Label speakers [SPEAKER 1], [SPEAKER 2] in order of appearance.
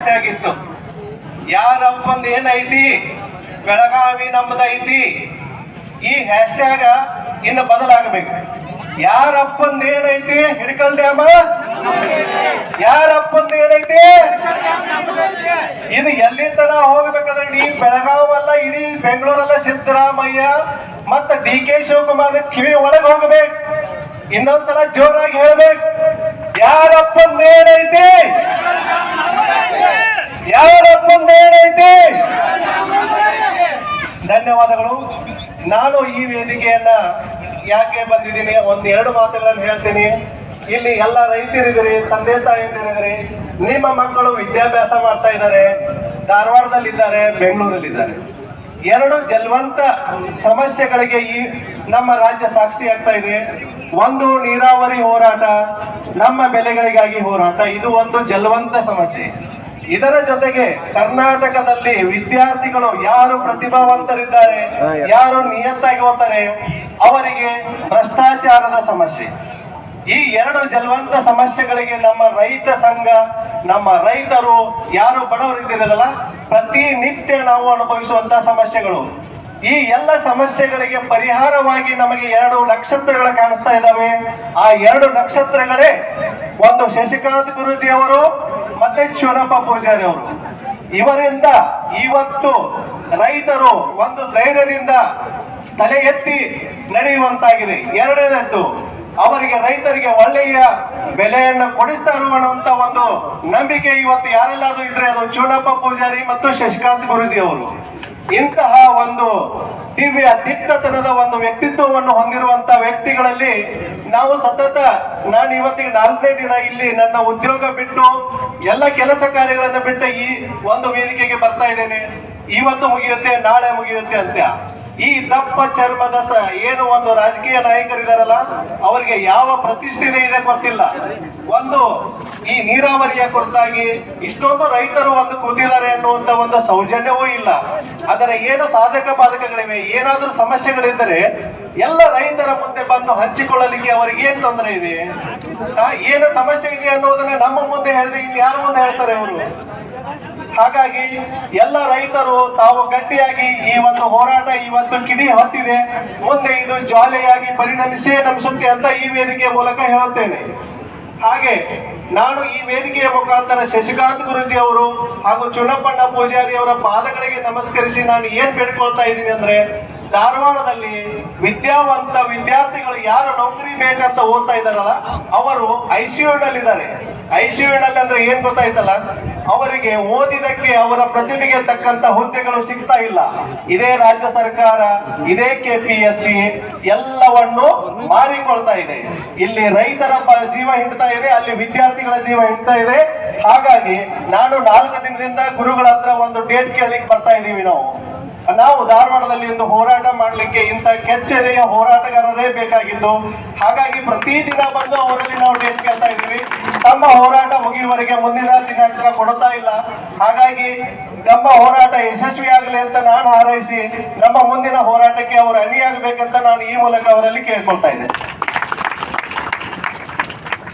[SPEAKER 1] Hashtag ಇತ್ತು. ಯಾರಪ್ಪಂದ ಏನೈತಿ, ಬೆಳಗಾವಿ ನಮ್ದೈತಿ. ಈ ಹ್ಯಾಶ್ಟ್ಯಾಗ ಇನ್ನು ಬದಲಾಗಬೇಕು. ಯಾರಪ್ಪಂದ ಏನೈತಿ, ಹಿಡಕಲ್ ಡ್ಯಾಮ ಯಾರಪ್ಪಂದ ಏನೈತಿ, ಇದು ಎಲ್ಲಿ ತನ ಹೋಗ್ಬೇಕಾದ್ರೆ ಇಡೀ ಬೆಳಗಾವಲ್ಲ, ಇಡೀ ಬೆಂಗಳೂರಲ್ಲ ಸಿದ್ದರಾಮಯ್ಯ ಮತ್ತ DK ಶಿವಕುಮಾರ್ ಕಿವಿ ಒಳಗೆ ಹೋಗ್ಬೇಕು. ಇನ್ನೊಂದ್ಸಲ ಜೋರಾಗಿ ಹೇಳ್ಬೇಕು, ಯಾರಪ್ಪಂದ ಏನೈತಿ, ಯಾರಪ್ಪಂದ ಏನೈತಿ. ಧನ್ಯವಾದಗಳು. ನಾನು ಈ ವೇದಿಕೆಯನ್ನ ಯಾಕೆ ಬಂದಿದ್ದೀನಿ, ಒಂದೆರಡು ಮಾತುಗಳನ್ನು ಹೇಳ್ತೀನಿ. ಇಲ್ಲಿ ಎಲ್ಲ ರೈತರಿದ್ದೀರಿ, ತಂದೆ ತಾಯಿಯರಿದ್ದೀರಿ, ನಿಮ್ಮ ಮಕ್ಕಳು ವಿದ್ಯಾಭ್ಯಾಸ ಮಾಡ್ತಾ ಇದ್ದಾರೆ, ಧಾರವಾಡದಲ್ಲಿದ್ದಾರೆ, ಬೆಂಗಳೂರಲ್ಲಿದ್ದಾರೆ. ಎರಡು ಜಲವಂತ ಸಮಸ್ಯೆಗಳಿಗೆ ಈ ನಮ್ಮ ರಾಜ್ಯ ಸಾಕ್ಷಿ ಆಗ್ತಾ ಇದೆ. ಒಂದು ನೀರಾವರಿ ಹೋರಾಟ, ನಮ್ಮ ಬೆಳೆಗಳಿಗಾಗಿ ಹೋರಾಟ, ಇದು ಒಂದು ಜಲವಂತ ಸಮಸ್ಯೆ. ಇದರ ಜೊತೆಗೆ ಕರ್ನಾಟಕದಲ್ಲಿ ವಿದ್ಯಾರ್ಥಿಗಳು ಯಾರು ಪ್ರತಿಭಾವಂತರಿದ್ದಾರೆ, ಯಾರು ನಿಯತ್ತಾಗಿ ಓದ್ತಾರೆ, ಅವರಿಗೆ ಭ್ರಷ್ಟಾಚಾರದ ಸಮಸ್ಯೆ. ಈ ಎರಡು ಜಲವಂತ ಸಮಸ್ಯೆಗಳಿಗೆ ನಮ್ಮ ರೈತ ಸಂಘ, ನಮ್ಮ ರೈತರು ಯಾರು ಬಡವರಿದ್ದೀರಲ್ಲ, ಪ್ರತಿನಿತ್ಯ ನಾವು ಅನುಭವಿಸುವಂತಹ ಸಮಸ್ಯೆಗಳು. ಈ ಎಲ್ಲ ಸಮಸ್ಯೆಗಳಿಗೆ ಪರಿಹಾರವಾಗಿ ನಮಗೆ 2 ನಕ್ಷತ್ರಗಳು ಕಾಣಿಸ್ತಾ ಇದ್ದಾವೆ. ಆ 2 ನಕ್ಷತ್ರಗಳೇ ಒಂದು ಶಶಿಕಾಂತ್ ಗುರೂಜಿ ಅವರು ಮತ್ತೆ ಚುನಪ್ಪ ಪೂಜಾರಿ ಅವರು. ಇವರಿಂದ ಇವತ್ತು ರೈತರು ಒಂದು ಧೈರ್ಯದಿಂದ ತಲೆ ಎತ್ತಿ ನಡೆಯುವಂತಾಗಿದೆ. ಎರಡನೇದ್ದು, ಅವರಿಗೆ ರೈತರಿಗೆ ಒಳ್ಳೆಯ ಬೆಲೆಯನ್ನು ಕೊಡಿಸ್ತಾರೆ ಅನ್ನುವಂತ ಒಂದು ನಂಬಿಕೆ ಇವತ್ತು ಯಾರೆಲ್ಲಾದ್ರೂ ಇದ್ರೆ ಅದು ಚುನಪ್ಪ ಪೂಜಾರಿ ಮತ್ತು ಶಶಿಕಾಂತ್ ಗುರೂಜಿ ಅವರು. ಇಂತಹ ಒಂದು ದಿವ್ಯ ದಿಟ್ಟತನದ ಒಂದು ವ್ಯಕ್ತಿತ್ವವನ್ನು ಹೊಂದಿರುವಂತಹ ವ್ಯಕ್ತಿಗಳಲ್ಲಿ ನಾವು ಸತತ, ನಾನು ಇವತ್ತಿಗೆ 4ನೇ ದಿನ ಇಲ್ಲಿ ನನ್ನ ಉದ್ಯೋಗ ಬಿಟ್ಟು ಎಲ್ಲ ಕೆಲಸ ಕಾರ್ಯಗಳನ್ನು ಬಿಟ್ಟು ಈ ಒಂದು ವೇದಿಕೆಗೆ ಬರ್ತಾ ಇದ್ದೇನೆ. ಇವತ್ತು ಮುಗಿಯುತ್ತೆ, ನಾಳೆ ಮುಗಿಯುತ್ತೆ ಅಂತ. ಈ ದಪ್ಪ ಚರ್ಮದ ಏನು ಒಂದು ರಾಜಕೀಯ ನಾಯಕರಿದಾರಲ್ಲ, ಅವರಿಗೆ ಯಾವ ಪ್ರತಿಷ್ಠೆ ಇದೆ ಗೊತ್ತಿಲ್ಲ. ಒಂದು ಈ ನೀರಾವರಿಯ ಕುರಿತಾಗಿ ಇಷ್ಟೊಂದು ರೈತರು ಒಂದು ಕೂತಿದ್ದಾರೆ ಅನ್ನುವಂತ ಒಂದು ಸೌಜನ್ಯವೂ ಇಲ್ಲ. ಅದರ ಏನು ಸಾಧಕ ಬಾಧಕಗಳಿವೆ, ಏನಾದ್ರೂ ಸಮಸ್ಯೆಗಳಿದ್ದರೆ ಎಲ್ಲ ರೈತರ ಮುಂದೆ ಬಂದು ಹಂಚಿಕೊಳ್ಳಲಿಕ್ಕೆ ಅವರಿಗೆ ಏನ್ ತೊಂದರೆ ಇದೆ, ಏನು ಸಮಸ್ಯೆ ಇದೆ ಅನ್ನೋದನ್ನ ನಮ್ಮ ಮುಂದೆ ಹೇಳಿದ್ರೆ ಇನ್ನು ಯಾರ ಮುಂದೆ ಹೇಳ್ತಾರೆ ಅವರು? ಹಾಗಾಗಿ ಎಲ್ಲ ರೈತರು ತಾವು ಗಟ್ಟಿಯಾಗಿ ಈ ಒಂದು ಹೋರಾಟ ಇವತ್ತು ಕಿಡಿ ಹೊತ್ತಿದೆ, ಮುಂದೆ ಇದು ಜ್ವಾಲೆಯಾಗಿ ನಮಿಸುತ್ತೆ ಅಂತ ಈ ವೇದಿಕೆಯ ಮೂಲಕ ಹೇಳುತ್ತೇನೆ. ಹಾಗೆ ನಾನು ಈ ವೇದಿಕೆಯ ಮುಖಾಂತರ ಶಶಿಕಾಂತ್ ಗುರೂಜಿ ಅವರು ಹಾಗೂ ಚುನಪ್ಪಣ್ಣ ಪೂಜಾರಿ ಅವರ ಪಾದಗಳಿಗೆ ನಮಸ್ಕರಿಸಿ ನಾನು ಏನ್ ಬೇಡ್ಕೊಳ್ತಾ ಇದ್ದೀನಿ ಅಂದ್ರೆ, ಧಾರವಾಡದಲ್ಲಿ ವಿದ್ಯಾವಂತ ವಿದ್ಯಾರ್ಥಿಗಳು ಯಾರು ನೌಕರಿ ಬೇಕಂತ ಓದ್ತಾ ಇದ್ದಾರಲ್ಲ, ಅವರು ICU ನಲ್ಲಿದ್ದಾರೆ. ICU ನಲ್ಲಿ ಅಂದ್ರೆ ಏನ್ ಗೊತ್ತಾಯ್ತಲ್ಲ, ಅವರಿಗೆ ಓದಿದಕ್ಕೆ ಅವರ ಪ್ರತಿಭೆಗೆ ತಕ್ಕಂತ ಹುದ್ದೆಗಳು ಸಿಗ್ತಾ ಇಲ್ಲ. ಇದೇ ರಾಜ್ಯ ಸರ್ಕಾರ, ಇದೇ KPSC ಎಲ್ಲವನ್ನು ಮಾರಿಕೊಳ್ತಾ ಇದೆ. ಇಲ್ಲಿ ರೈತರ ಜೀವ ಹಿಂಡ್ತಾ ಇದೆ, ಅಲ್ಲಿ ವಿದ್ಯಾರ್ಥಿಗಳ ಜೀವ ಹಿಂಡ್ತಾ ಇದೆ. ಹಾಗಾಗಿ ನಾನು 4 ದಿನದಿಂದ ಗುರುಗಳ ಹತ್ರ ಒಂದು ಡೇಟ್ ಕೇಳಲಿಕ್ಕೆ ಬರ್ತಾ ಇದೀವಿ. ನಾವು ಧಾರವಾಡದಲ್ಲಿ ಒಂದು ಹೋರಾಟ ಮಾಡಲಿಕ್ಕೆ ಇಂಥ ಕೆಚ್ಚೆದೆಯ ಹೋರಾಟಗಾರರೇ ಬೇಕಾಗಿದ್ದು. ಹಾಗಾಗಿ ಪ್ರತಿದಿನ ಬಂದು ಅವರಲ್ಲಿ ನಾವು ಡೇಟ್ ಕೇಳ್ತಾ ಇದ್ದೀವಿ. ತಮ್ಮ ಹೋರಾಟ ಮುಗಿಯುವವರೆಗೆ ಮುಂದಿನ ದಿನಾಂಕ ಕೊಡ್ತಾ ಇಲ್ಲ. ಹಾಗಾಗಿ ನಮ್ಮ ಹೋರಾಟ ಯಶಸ್ವಿಯಾಗಲಿ ಅಂತ ನಾನು ಹಾರೈಸಿ, ನಮ್ಮ ಮುಂದಿನ ಹೋರಾಟಕ್ಕೆ ಅವರು ಅಣಿಯಾಗಬೇಕಂತ ನಾನು ಈ ಮೂಲಕ ಅವರಲ್ಲಿ ಕೇಳ್ಕೊಳ್ತಾ ಇದ್ದೇನೆ.